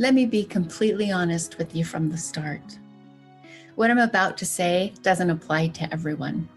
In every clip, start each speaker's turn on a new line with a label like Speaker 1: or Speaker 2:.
Speaker 1: Let me be completely honest with you from the start. What I'm about to say doesn't apply to everyone.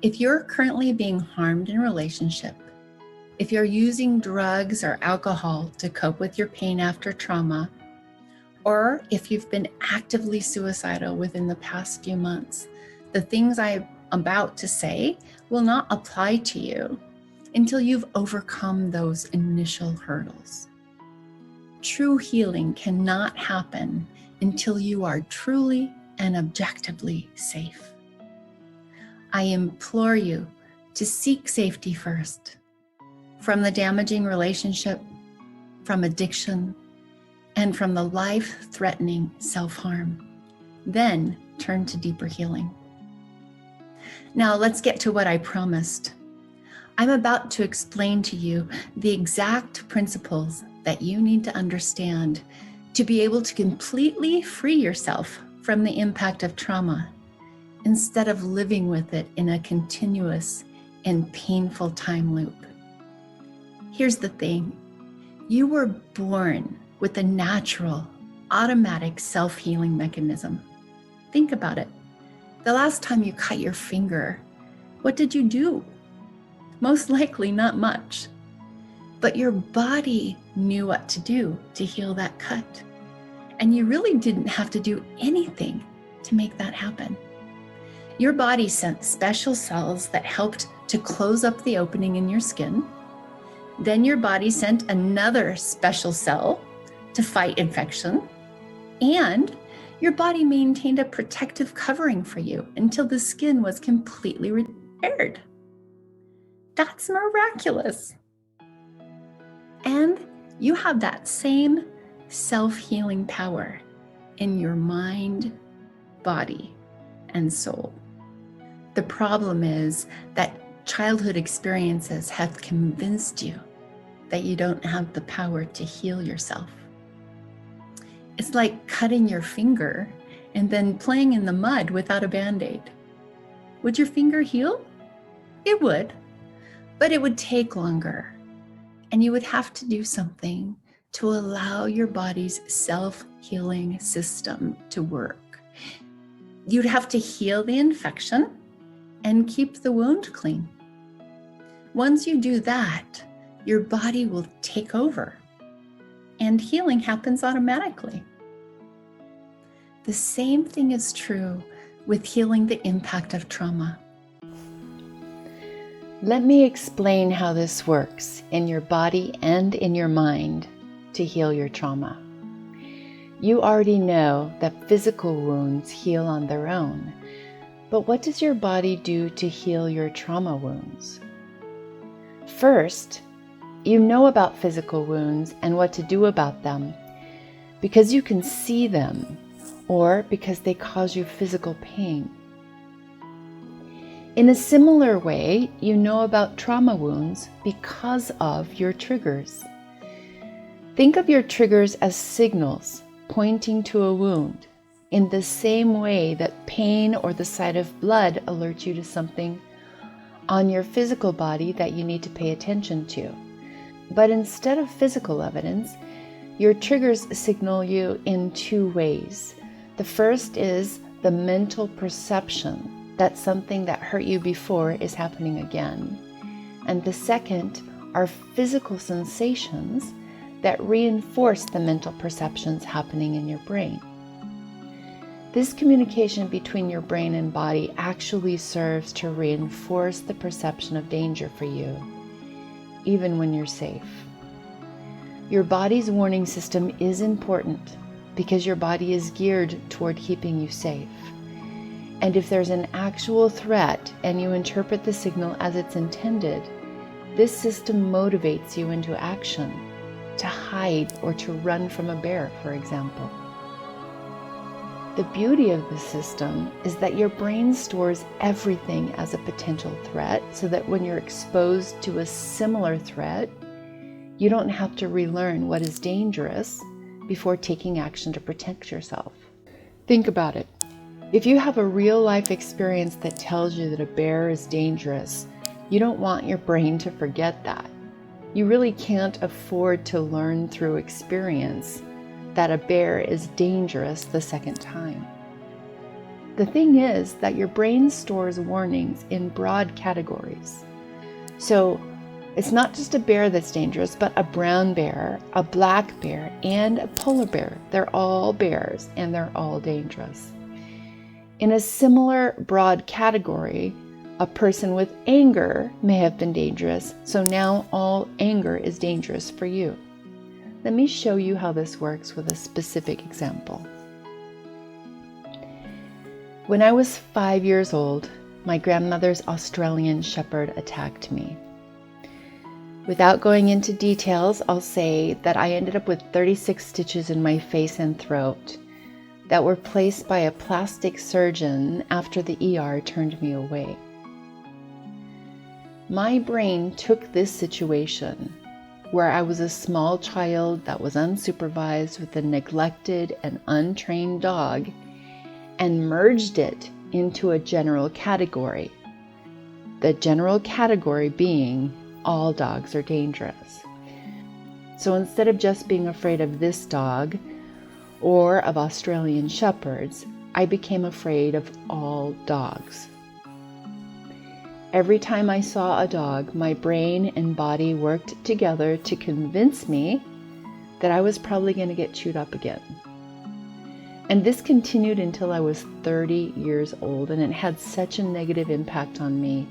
Speaker 1: If you're currently being harmed in a relationship, if you're using drugs or alcohol to cope with your pain after trauma, or if you've been actively suicidal within the past few months, the things I'm about to say will not apply to you until you've overcome those initial hurdles. True healing cannot happen until you are truly and objectively safe. I implore you to seek safety first, from the damaging relationship, from addiction, and from the life-threatening self-harm. Then turn to deeper healing. Now let's get to what I promised. I'm about to explain to you the exact principles that you need to understand to be able to completely free yourself from the impact of trauma instead of living with it in a continuous and painful time loop. Here's the thing. You were born with a natural, automatic self-healing mechanism. Think about it. The last time you cut your finger, what did you do? Most likely not much. But your body knew what to do to heal that cut. And you really didn't have to do anything to make that happen. Your body sent special cells that helped to close up the opening in your skin. Then your body sent another special cell to fight infection. And your body maintained a protective covering for you until the skin was completely repaired. That's miraculous. And you have that same self-healing power in your mind, body, and soul. The problem is that childhood experiences have convinced you that you don't have the power to heal yourself. It's like cutting your finger and then playing in the mud without a Band-Aid. Would your finger heal? It would, but it would take longer. And you would have to do something to allow your body's self-healing system to work. You'd have to heal the infection and keep the wound clean. Once you do that, your body will take over and healing happens automatically. The same thing is true with healing the impact of trauma. Let me explain how this works in your body and in your mind to heal your trauma. You already know that physical wounds heal on their own, but what does your body do to heal your trauma wounds? First, you know about physical wounds and what to do about them because you can see them or because they cause you physical pain. In a similar way, you know about trauma wounds because of your triggers. Think of your triggers as signals pointing to a wound in the same way that pain or the sight of blood alerts you to something on your physical body that you need to pay attention to. But instead of physical evidence, your triggers signal you in two ways. The first is the mental perception that something that hurt you before is happening again. And the second are physical sensations that reinforce the mental perceptions happening in your brain. This communication between your brain and body actually serves to reinforce the perception of danger for you, even when you're safe. Your body's warning system is important because your body is geared toward keeping you safe. And if there's an actual threat and you interpret the signal as it's intended, this system motivates you into action, to hide or to run from a bear, for example. The beauty of the system is that your brain stores everything as a potential threat so that when you're exposed to a similar threat, you don't have to relearn what is dangerous before taking action to protect yourself. Think about it. If you have a real-life experience that tells you that a bear is dangerous, you don't want your brain to forget that. You really can't afford to learn through experience that a bear is dangerous the second time. The thing is that your brain stores warnings in broad categories. So it's not just a bear that's dangerous, but a brown bear, a black bear, and a polar bear. They're all bears and they're all dangerous. In a similar broad category, a person with anger may have been dangerous, so now all anger is dangerous for you. Let me show you how this works with a specific example. When I was 5 years old, my grandmother's Australian Shepherd attacked me. Without going into details, I'll say that I ended up with 36 stitches in my face and throat that were placed by a plastic surgeon after the ER turned me away. My brain took this situation, where I was a small child that was unsupervised with a neglected and untrained dog, and merged it into a general category. The general category being all dogs are dangerous. So instead of just being afraid of this dog or of Australian Shepherds, I became afraid of all dogs. Every time I saw a dog, my brain and body worked together to convince me that I was probably going to get chewed up again. And this continued until I was 30 years old, and it had such a negative impact on me.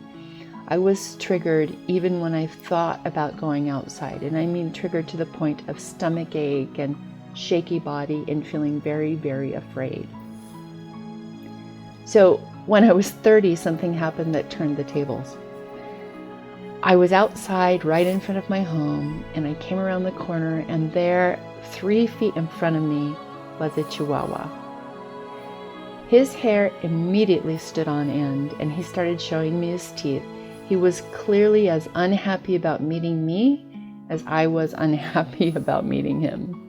Speaker 1: I was triggered even when I thought about going outside, and I mean triggered to the point of stomach ache and shaky body and feeling very, very afraid. So when I was 30, something happened that turned the tables. I was outside right in front of my home, and I came around the corner, and there, 3 feet in front of me, was a Chihuahua. His hair immediately stood on end, and he started showing me his teeth. He was clearly as unhappy about meeting me as I was unhappy about meeting him.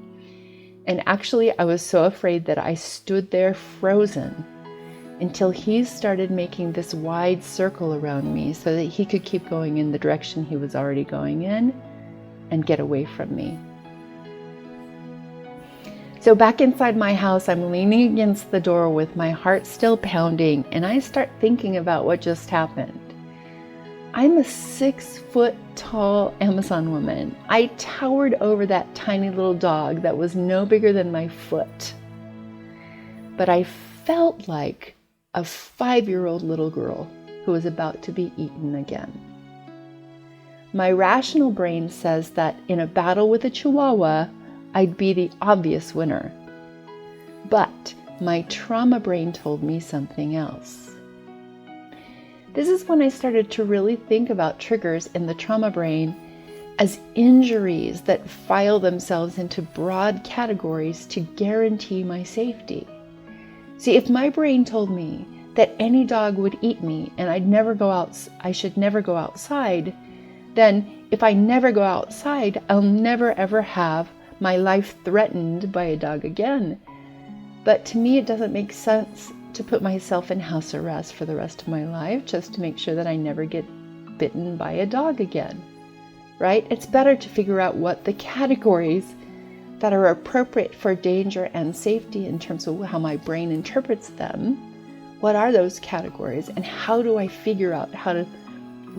Speaker 1: And actually, I was so afraid that I stood there frozen until he started making this wide circle around me so that he could keep going in the direction he was already going in and get away from me. So back inside my house, I'm leaning against the door with my heart still pounding, and I start thinking about what just happened. I'm a 6-foot tall Amazon woman. I towered over that tiny little dog that was no bigger than my foot. But I felt like a 5-year-old little girl who was about to be eaten again. My rational brain says that in a battle with a Chihuahua, I'd be the obvious winner. But my trauma brain told me something else. This is when I started to really think about triggers in the trauma brain as injuries that file themselves into broad categories to guarantee my safety. See, if my brain told me that any dog would eat me and I should never go outside, then if I never go outside, I'll never ever have my life threatened by a dog again. But to me, it doesn't make sense to put myself in house arrest for the rest of my life just to make sure that I never get bitten by a dog again, right? It's better to figure out what the categories that are appropriate for danger and safety in terms of how my brain interprets them. What are those categories, and how do I figure out how to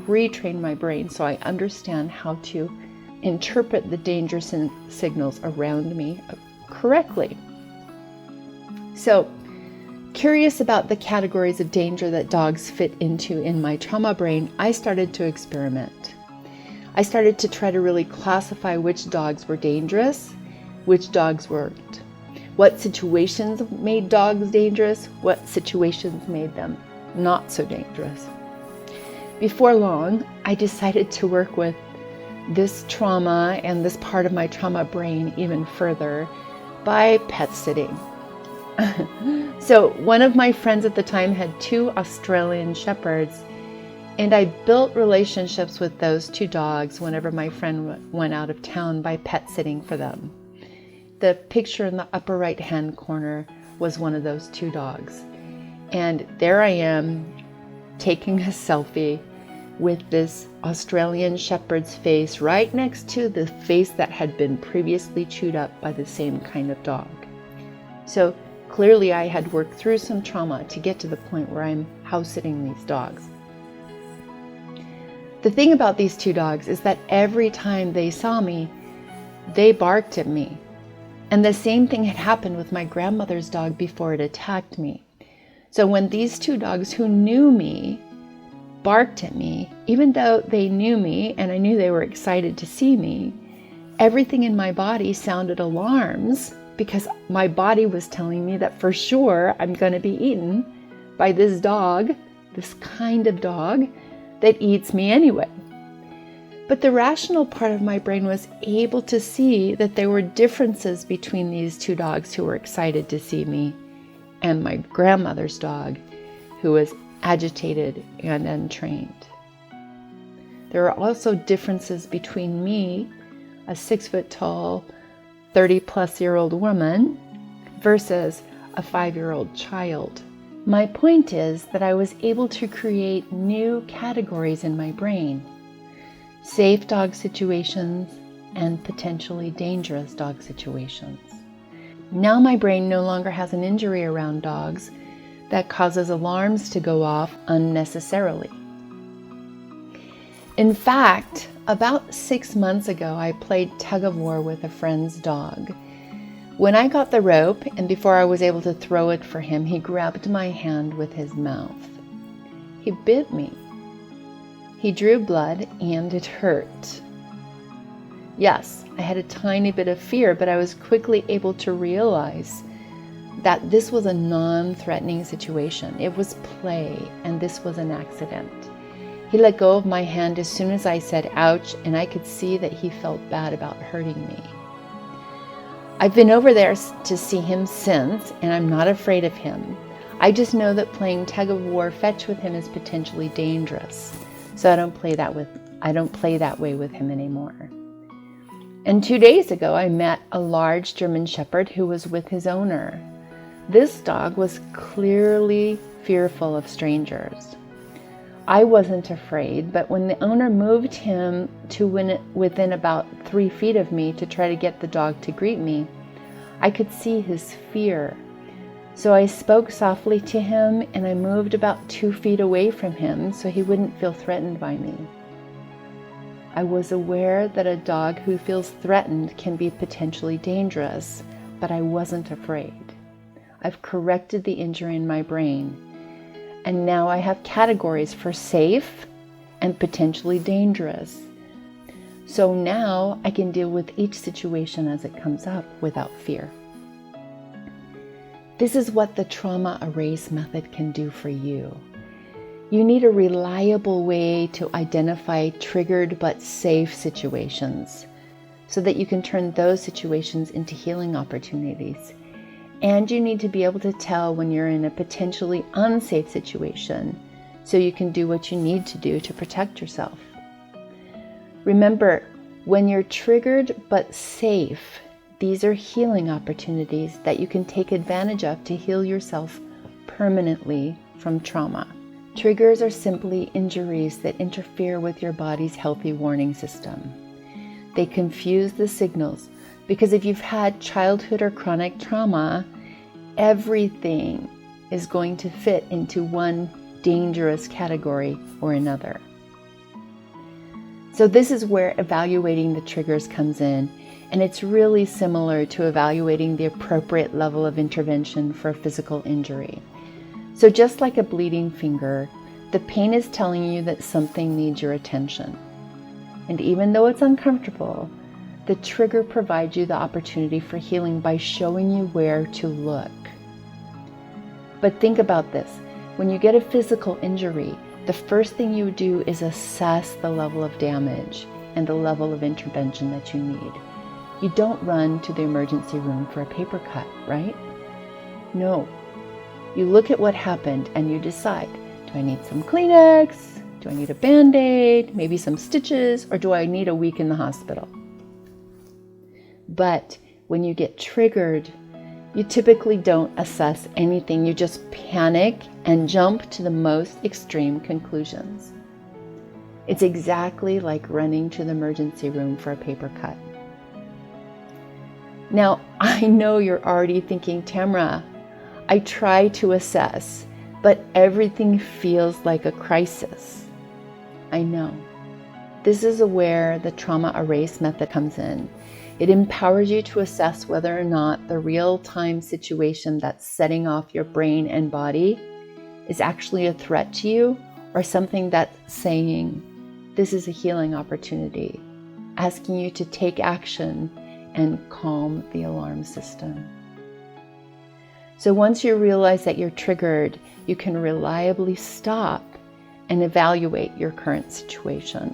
Speaker 1: retrain my brain so I understand how to interpret the danger signals around me correctly? So, curious about the categories of danger that dogs fit into in my trauma brain, I started to experiment. I started to try to really classify which dogs were dangerous, which dogs weren't. What situations made dogs dangerous, what situations made them not so dangerous. Before long, I decided to work with this trauma and this part of my trauma brain even further by pet sitting. So one of my friends at the time had 2 Australian Shepherds, and I built relationships with those 2 dogs whenever my friend went out of town by pet sitting for them. The picture in the upper right hand corner was one of those 2 dogs. And there I am taking a selfie
Speaker 2: with this Australian Shepherd's face right next to the face that had been previously chewed up by the same kind of dog. So clearly I had worked through some trauma to get to the point where I'm house sitting these dogs. The thing about these two dogs is that every time they saw me, they barked at me. And the same thing had happened with my grandmother's dog before it attacked me. So when these two dogs who knew me barked at me, even though they knew me and I knew they were excited to see me, everything in my body sounded alarms because my body was telling me that for sure I'm going to be eaten by this dog, this kind of dog that eats me anyway. But the rational part of my brain was able to see that there were differences between these two dogs who were excited to see me and my grandmother's dog who was agitated and untrained. There are also differences between me, a 6-foot-tall, 30-plus-year-old woman, versus a 5-year-old child. My point is that I was able to create new categories in my brain: safe dog situations and potentially dangerous dog situations. Now my brain no longer has an injury around dogs that causes alarms to go off unnecessarily. In fact, about 6 months ago, I played tug of war with a friend's dog. When I got the rope and before I was able to throw it for him, he grabbed my hand with his mouth. He bit me. He drew blood and it hurt. Yes, I had a tiny bit of fear, but I was quickly able to realize that this was a non-threatening situation. It was play, and this was an accident. He let go of my hand as soon as I said ouch, and I could see that he felt bad about hurting me. I've been over there to see him since, and I'm not afraid of him. I just know that playing tug of war fetch with him is potentially dangerous, so I don't play that way with him anymore. And 2 days ago, I met a large German Shepherd who was with his owner. This dog was clearly fearful of strangers. I wasn't afraid, but when the owner moved him to within about 3 feet of me to try to get the dog to greet me, I could see his fear. So I spoke softly to him and I moved about 2 feet away from him so he wouldn't feel threatened by me. I was aware that a dog who feels threatened can be potentially dangerous, but I wasn't afraid. I've corrected the injury in my brain, and now I have categories for safe and potentially dangerous. So now I can deal with each situation as it comes up without fear. This is what the trauma erase method can do for you. You need a reliable way to identify triggered but safe situations so that you can turn those situations into healing opportunities. And you need to be able to tell when you're in a potentially unsafe situation so you can do what you need to do to protect yourself. Remember, when you're triggered but safe, these are healing opportunities that you can take advantage of to heal yourself permanently from trauma. Triggers are simply injuries that interfere with your body's healthy warning system. They confuse the signals because if you've had childhood or chronic trauma, everything is going to fit into one dangerous category or another. So this is where evaluating the triggers comes in, and it's really similar to evaluating the appropriate level of intervention for a physical injury. So just like a bleeding finger, the pain is telling you that something needs your attention. And even though it's uncomfortable, the trigger provides you the opportunity for healing by showing you where to look. But think about this. When you get a physical injury, the first thing you do is assess the level of damage and the level of intervention that you need. You don't run to the emergency room for a paper cut, right? No. You look at what happened and you decide, do I need some Kleenex? Do I need a Band-Aid? Maybe some stitches? Or do I need a week in the hospital? But when you get triggered, you typically don't assess anything. You just panic and jump to the most extreme conclusions. It's exactly like running to the emergency room for a paper cut. Now, I know you're already thinking, Tamara, I try to assess, but everything feels like a crisis. I know. This is where the trauma erase method comes in. It empowers you to assess whether or not the real-time situation that's setting off your brain and body is actually a threat to you, or something that's saying, this is a healing opportunity, asking you to take action and calm the alarm system. So once you realize that you're triggered, you can reliably stop and evaluate your current situation.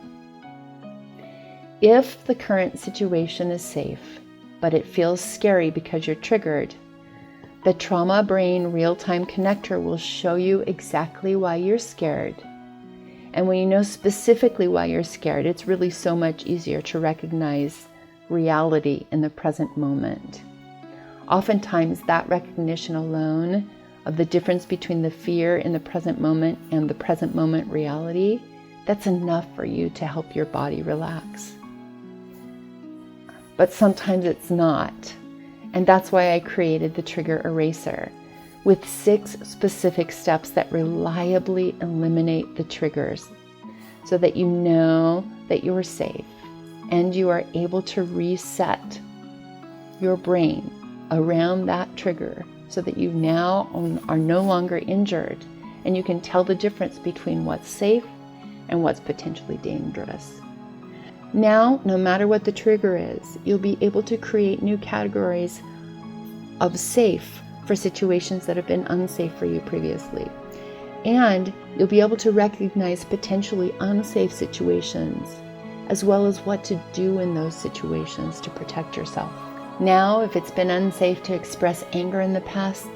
Speaker 2: If the current situation is safe, but it feels scary because you're triggered, the trauma brain real-time connector will show you exactly why you're scared. And when you know specifically why you're scared, it's really so much easier to recognize reality in the present moment. Oftentimes, that recognition alone of the difference between the fear in the present moment and the present moment reality, that's enough for you to help your body relax. But sometimes it's not. And that's why I created the Trigger Eraser with 6 specific steps that reliably eliminate the triggers so that you know that you're safe and you are able to reset your brain around that trigger so that you now are no longer injured and you can tell the difference between what's safe and what's potentially dangerous. Now, no matter what the trigger is, you'll be able to create new categories of safe for situations that have been unsafe for you previously. And you'll be able to recognize potentially unsafe situations, as well as what to do in those situations to protect yourself. Now, if it's been unsafe to express anger in the past,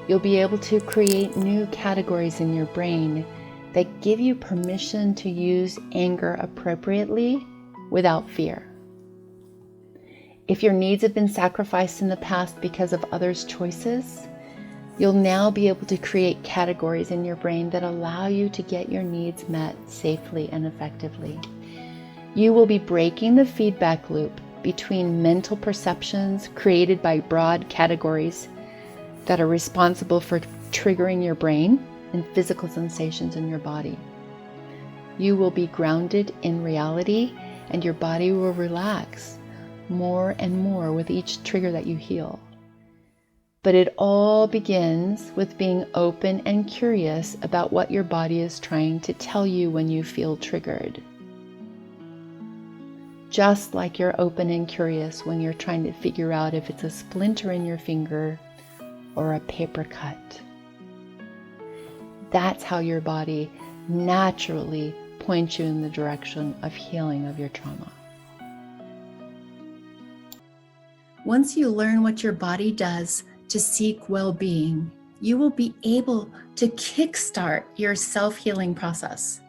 Speaker 2: you'll be able to create new categories in your brain that give you permission to use anger appropriately without fear. If your needs have been sacrificed in the past because of others' choices, you'll now be able to create categories in your brain that allow you to get your needs met safely and effectively. You will be breaking the feedback loop between mental perceptions created by broad categories that are responsible for triggering your brain and physical sensations in your body. You will be grounded in reality, and your body will relax more and more with each trigger that you heal. But it all begins with being open and curious about what your body is trying to tell you when you feel triggered. Just like you're open and curious when you're trying to figure out if it's a splinter in your finger or a paper cut. That's how your body naturally points you in the direction of healing of your trauma.
Speaker 1: Once you learn what your body does to seek well-being, you will be able to kickstart your self-healing process.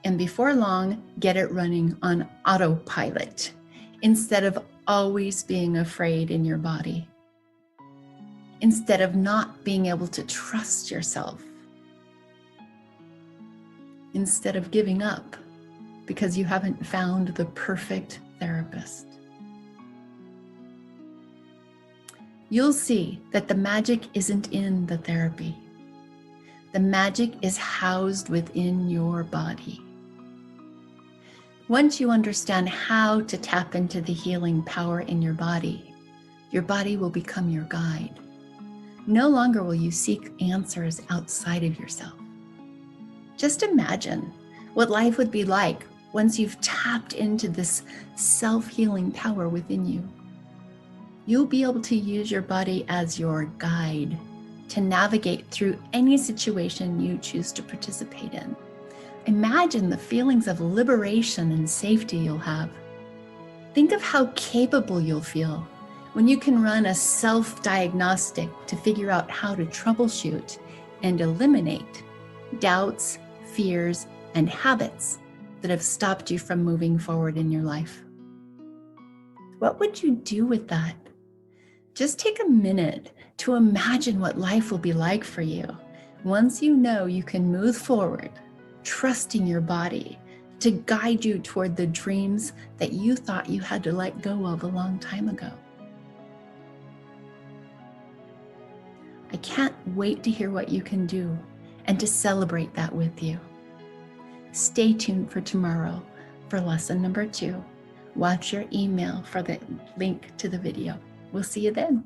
Speaker 1: And before long, get it running on autopilot instead of always being afraid in your body. Instead of not being able to trust yourself. Instead of giving up because you haven't found the perfect therapist. You'll see that the magic isn't in the therapy. The magic is housed within your body. Once you understand how to tap into the healing power in your body will become your guide. No longer will you seek answers outside of yourself. Just imagine what life would be like once you've tapped into this self-healing power within you. You'll be able to use your body as your guide to navigate through any situation you choose to participate in. Imagine the feelings of liberation and safety you'll have. Think of how capable you'll feel when you can run a self-diagnostic to figure out how to troubleshoot and eliminate doubts, fears, and habits that have stopped you from moving forward in your life. What would you do with that? Just take a minute to imagine what life will be like for you once you know you can move forward, trusting your body to guide you toward the dreams that you thought you had to let go of a long time ago. I can't wait to hear what you can do and to celebrate that with you. Stay tuned for tomorrow for lesson number 2. Watch your email for the link to the video. We'll see you then.